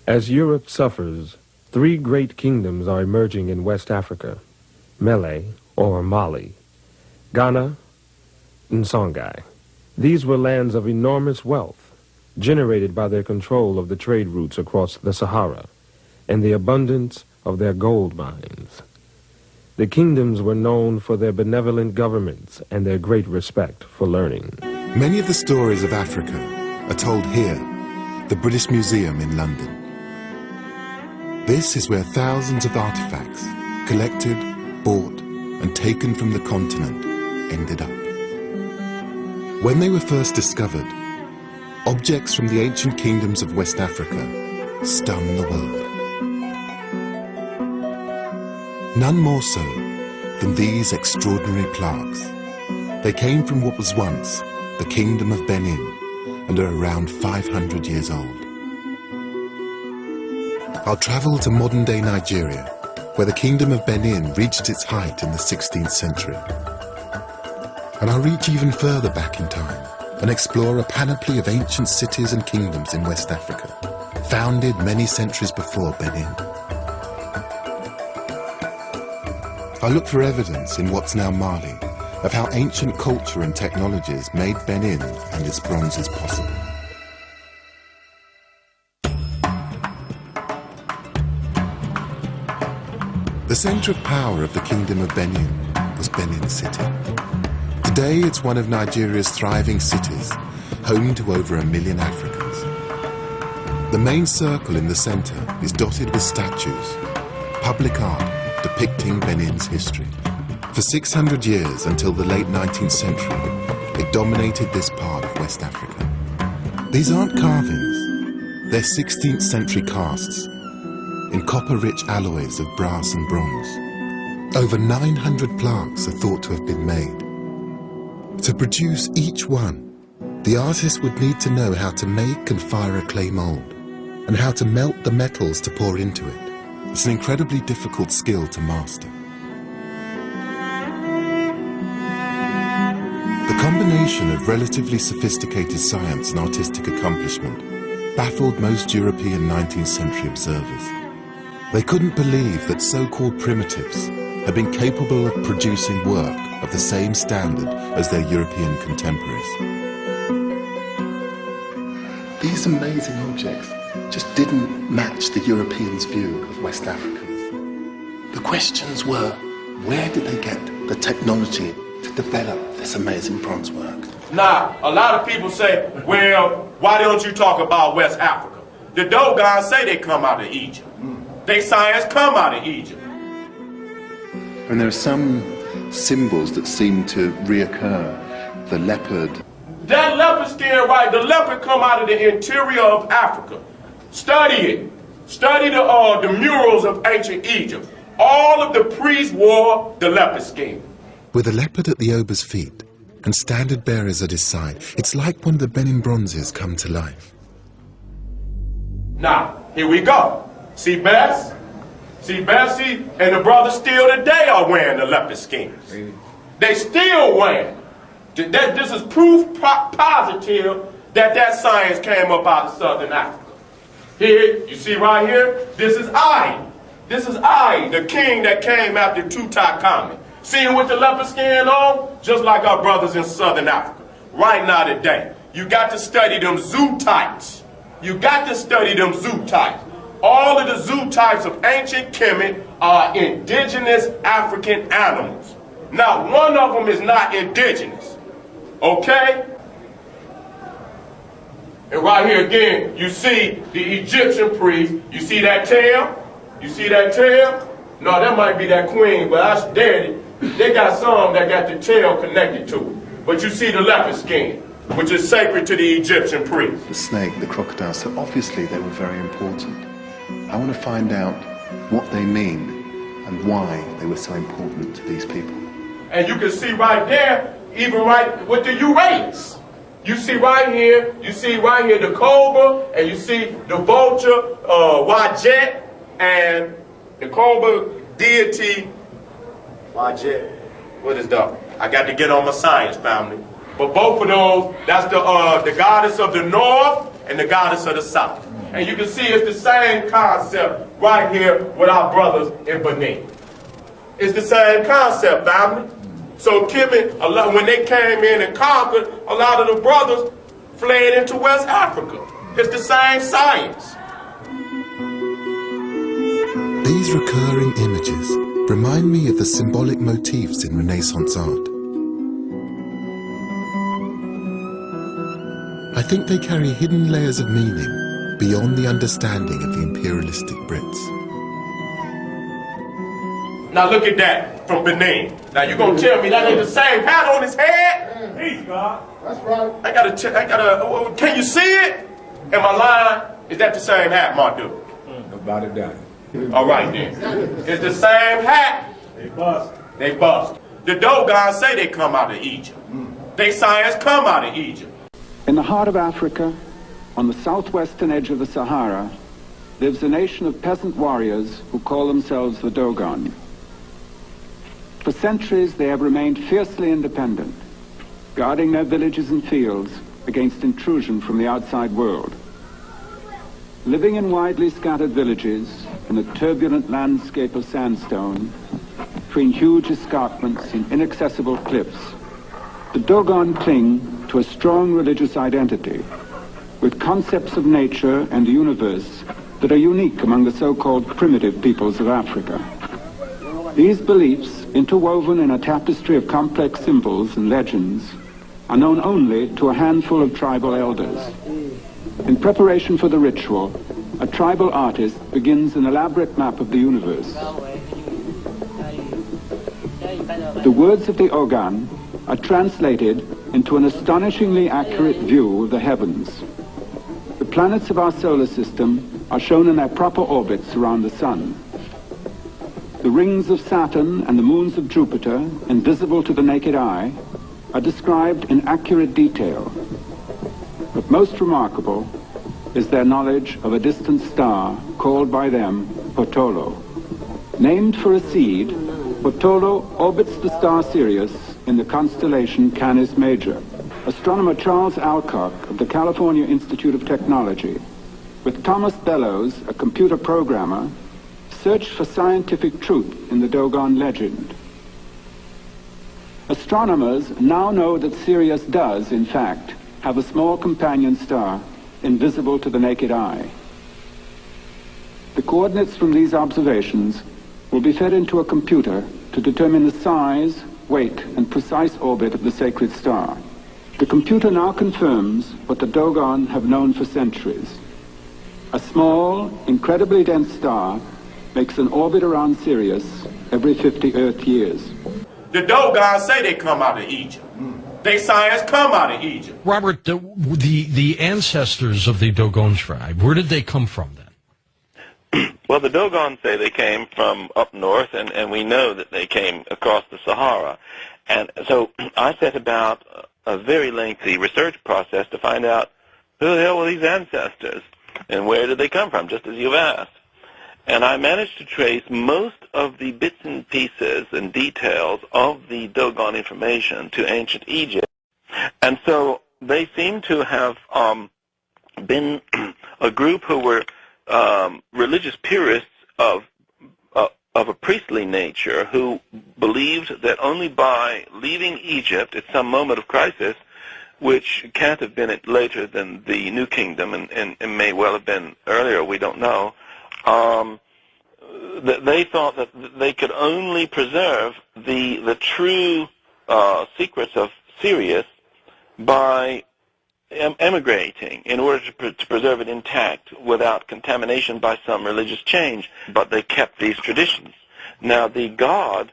As Europe suffers, three great kingdoms are emerging in West Africa: Mele, or Mali, Ghana, and Songhai. These were lands of enormous wealth, generated by their control of the trade routes across the Sahara and the abundance of their gold mines. The kingdoms were known for their benevolent governments and their great respect for learning. Many of the stories of Africa are told here, the British Museum in London. This is where thousands of artifacts, collected, bought, and taken from the continent, ended up. When they were first discovered, objects from the ancient kingdoms of West Africa stunned the world. None more so than these extraordinary plaques. They came from what was once the Kingdom of Benin and are around 500 years old. I'll travel to modern-day Nigeria, where the Kingdom of Benin reached its height in the 16th century. And I'll reach even further back in time and explore a panoply of ancient cities and kingdoms in West Africa, founded many centuries before Benin. I look for evidence in what's now Mali of how ancient culture and technologies made Benin and its bronzes possible. The center of power of the Kingdom of Benin was Benin City. Today it's one of Nigeria's thriving cities, home to over 1 million Africans. The main circle in the center is dotted with statues, public art depicting Benin's history. For 600 years, until the late 19th century, it dominated this part of West Africa. These aren't carvings, they're 16th century casts in copper-rich alloys of brass and bronze. Over 900 plaques are thought to have been made. To produce each one, the artist would need to know how to make and fire a clay mold, and how to melt the metals to pour into it. It's an incredibly difficult skill to master. The combination of relatively sophisticated science and artistic accomplishment baffled most European 19th century observers. They couldn't believe that so-called primitives had been capable of producing work of the same standard as their European contemporaries. These amazing objects just didn't match the Europeans' view of West Africans. The questions were, where did they get the technology to develop this amazing bronze work? Now, a lot of people say, well, why don't you talk about West Africa? The Dogon say they come out of Egypt. They science come out of Egypt. And there are some symbols that seem to reoccur. The leopard. That leopard skin, right, the leopard come out of the interior of Africa. Study it. Study the murals of ancient Egypt. All of the priests wore the leopard skin. With a leopard at the ober's feet and standard bearers at his side, it's like one of the Benin bronzes come to life. Now, here we go. See Bess? See Bessie and the brothers still today are wearing the leopard skins. They still wearing. This is proof positive that science came up out of Southern Africa. Here, you see right here, this is I. This is I, the king that came after Tutankhamun. See him with the leopard skin on? Just like our brothers in Southern Africa. Right now today, you got to study them zoo types. You got to study them zoo types. All of the zoo types of ancient Kemet are indigenous African animals. Now, one of them is not indigenous. Okay? And right here again, you see the Egyptian priest. You see that tail? You see that tail? No, that might be that queen, but that's dead. They got some that got the tail connected to it. But you see the leopard skin, which is sacred to the Egyptian priest. The snake, the crocodile, so obviously they were very important. I want to find out what they mean and why they were so important to these people. And you can see right there, even right with the Uranus. You see right here the cobra, and you see the vulture, Wajet, and the cobra deity, Wajet. What is that? I got to get on my science, family. But both of those, that's the goddess of the north and the goddess of the south. And you can see it's the same concept right here with our brothers in Benin. It's the same concept, family. So Kemet, when they came in and conquered, a lot of the brothers fled into West Africa. It's the same science. These recurring images remind me of the symbolic motifs in Renaissance art. I think they carry hidden layers of meaning beyond the understanding of the imperialistic Brits. Now look at that from Benin. Now you're gonna tell me that ain't the same hat on his head? Peace, God. That's right. Can you see it? Am I lying? Is that the same hat, Mardu? About it done. All right then. It's the same hat. They bust. They bust. The Dogon say they come out of Egypt. They science come out of Egypt. In the heart of Africa, on the southwestern edge of the Sahara, lives a nation of peasant warriors who call themselves the Dogon. For centuries they have remained fiercely independent, guarding their villages and fields against intrusion from the outside world. Living in widely scattered villages in a turbulent landscape of sandstone, between huge escarpments and inaccessible cliffs, the Dogon cling to a strong religious identity, with concepts of nature and the universe that are unique among the so-called primitive peoples of Africa. These beliefs, interwoven in a tapestry of complex symbols and legends, are known only to a handful of tribal elders. In preparation for the ritual, a tribal artist begins an elaborate map of the universe. The words of the Ogan are translated into an astonishingly accurate view of the heavens. The planets of our solar system are shown in their proper orbits around the sun. The rings of Saturn and the moons of Jupiter, invisible to the naked eye, are described in accurate detail. But most remarkable is their knowledge of a distant star called by them Potolo. Named for a seed, Potolo orbits the star Sirius in the constellation Canis Major. Astronomer Charles Alcock of the California Institute of Technology, with Thomas Bellows, a computer programmer, searched for scientific truth in the Dogon legend. Astronomers now know that Sirius does, in fact, have a small companion star invisible to the naked eye. The coordinates from these observations will be fed into a computer to determine the size, weight, and precise orbit of the sacred star. The computer now confirms what the Dogon have known for centuries. A small, incredibly dense star makes an orbit around Sirius every 50 Earth years. The Dogon say they come out of Egypt. They science come out of Egypt. Robert, the ancestors of the Dogon tribe, where did they come from then? Well, the Dogon say they came from up north, and we know that they came across the Sahara. And so I set about a very lengthy research process to find out who the hell were these ancestors and where did they come from, just as you've asked. And I managed to trace most of the bits and pieces and details of the Dogon information to ancient Egypt. And so they seem to have been a group who were religious purists of a priestly nature, who believed that only by leaving Egypt at some moment of crisis, which can't have been later than the New Kingdom and may well have been earlier, we don't know, that they thought that they could only preserve the true secrets of Sirius by emigrating in order to preserve it intact without contamination by some religious change. But they kept these traditions. Now, the god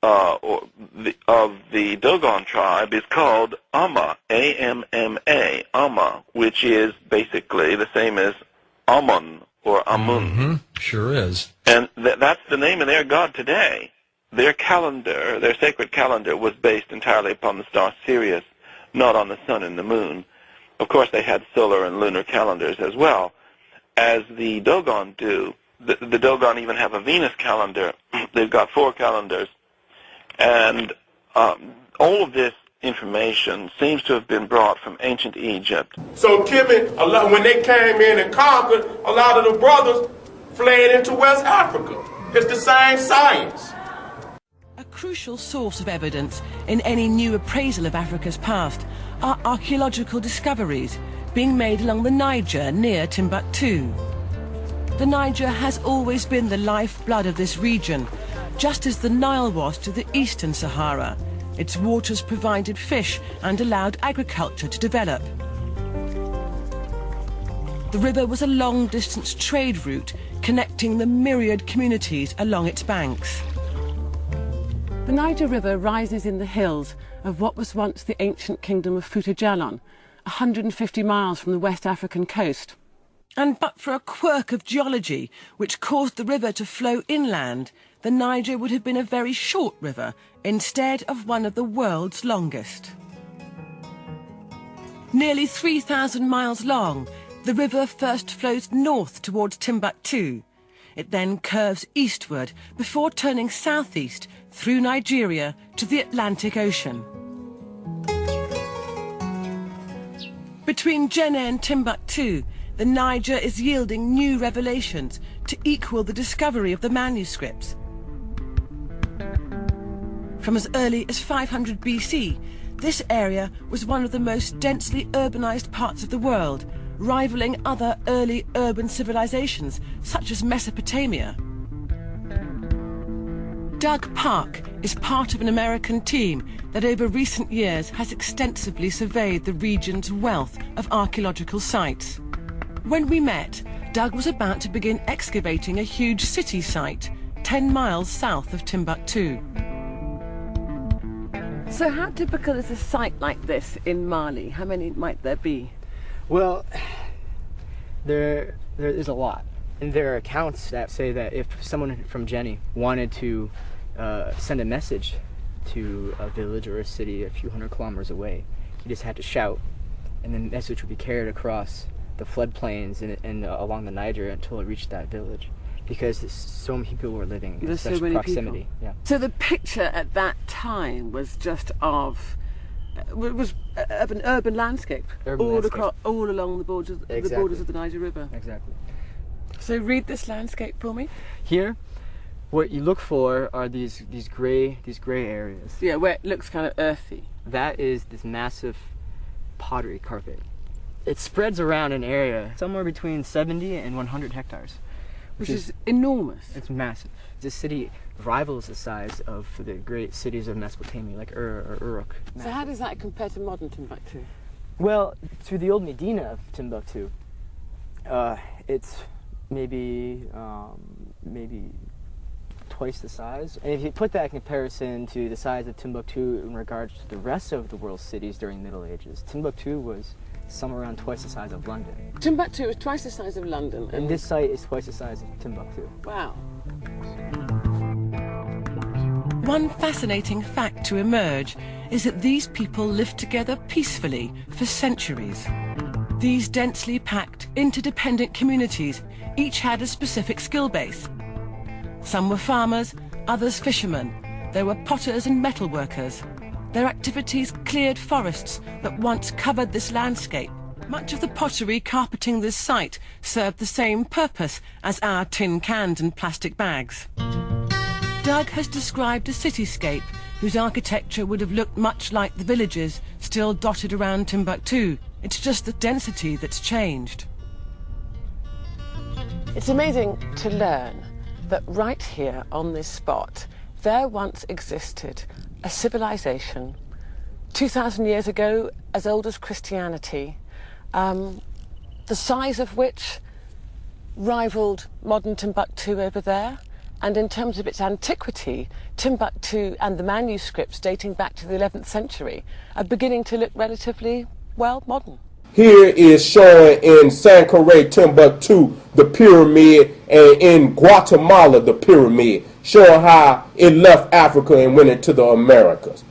of the Dogon tribe is called Amma, A-M-M-A, Amma, which is basically the same as Amun or Amun. Mm-hmm. Sure is. And that's the name of their god today. Their calendar, their sacred calendar, was based entirely upon the star Sirius, not on the sun and the moon. Of course, they had solar and lunar calendars as well, as the Dogon do. The Dogon even have a Venus calendar. They've got 4 calendars. And all of this information seems to have been brought from ancient Egypt. So Kemet, when they came in and conquered, a lot of the brothers fled into West Africa. It's the same science. A crucial source of evidence in any new appraisal of Africa's past are archaeological discoveries being made along the Niger near Timbuktu. The Niger has always been the lifeblood of this region, just as the Nile was to the eastern Sahara. Its waters provided fish and allowed agriculture to develop. The river was a long-distance trade route connecting the myriad communities along its banks. The Niger River rises in the hills of what was once the ancient kingdom of Fouta-Djallon, 150 miles from the West African coast. And but for a quirk of geology which caused the river to flow inland, the Niger would have been a very short river instead of one of the world's longest. Nearly 3,000 miles long, the river first flows north towards Timbuktu. It then curves eastward before turning southeast through Nigeria to the Atlantic Ocean. Between Djenné and Timbuktu, the Niger is yielding new revelations to equal the discovery of the manuscripts. From as early as 500 BC, this area was one of the most densely urbanized parts of the world, rivaling other early urban civilizations such as Mesopotamia. Doug Park is part of an American team that over recent years has extensively surveyed the region's wealth of archaeological sites. When we met, Doug was about to begin excavating a huge city site 10 miles south of Timbuktu. So how typical is a site like this in Mali? How many might there be? Well, there is a lot. And there are accounts that say that if someone from Djenné wanted to send a message to a village or a city a few hundred kilometers away, he just had to shout, and the message would be carried across the floodplains and along the Niger until it reached that village, because so many people were living in such proximity. People. Yeah. So the picture at that time was just of an urban landscape, all along the borders, the borders of the Niger River. Exactly. So read this landscape for me. Here, what you look for are these gray areas. Yeah, where it looks kind of earthy. That is this massive pottery carpet. It spreads around an area somewhere between 70 and 100 hectares. Which is enormous. It's massive. This city rivals the size of the great cities of Mesopotamia, like Ur or Uruk. So how does that compare to modern Timbuktu? Well, to the old Medina of Timbuktu, it's maybe twice the size. And if you put that in comparison to the size of Timbuktu in regards to the rest of the world's cities during the Middle Ages, Timbuktu was somewhere around twice the size of London. Timbuktu is twice the size of London. And this site is twice the size of Timbuktu. Wow. One fascinating fact to emerge is that these people lived together peacefully for centuries. These densely packed, interdependent communities each had a specific skill base. Some were farmers, others fishermen. There were potters and metalworkers. Their activities cleared forests that once covered this landscape. Much of the pottery carpeting this site served the same purpose as our tin cans and plastic bags. Doug has described a cityscape whose architecture would have looked much like the villages still dotted around Timbuktu. It's just the density that's changed. It's amazing to learn that right here on this spot, there once existed a civilization 2,000 years ago, as old as Christianity, the size of which rivaled modern Timbuktu over there. And in terms of its antiquity, Timbuktu and the manuscripts dating back to the 11th century are beginning to look relatively, well, modern. Here is showing in Sankore, Timbuktu, the pyramid, and in Guatemala, the pyramid, showing how it left Africa and went into the Americas.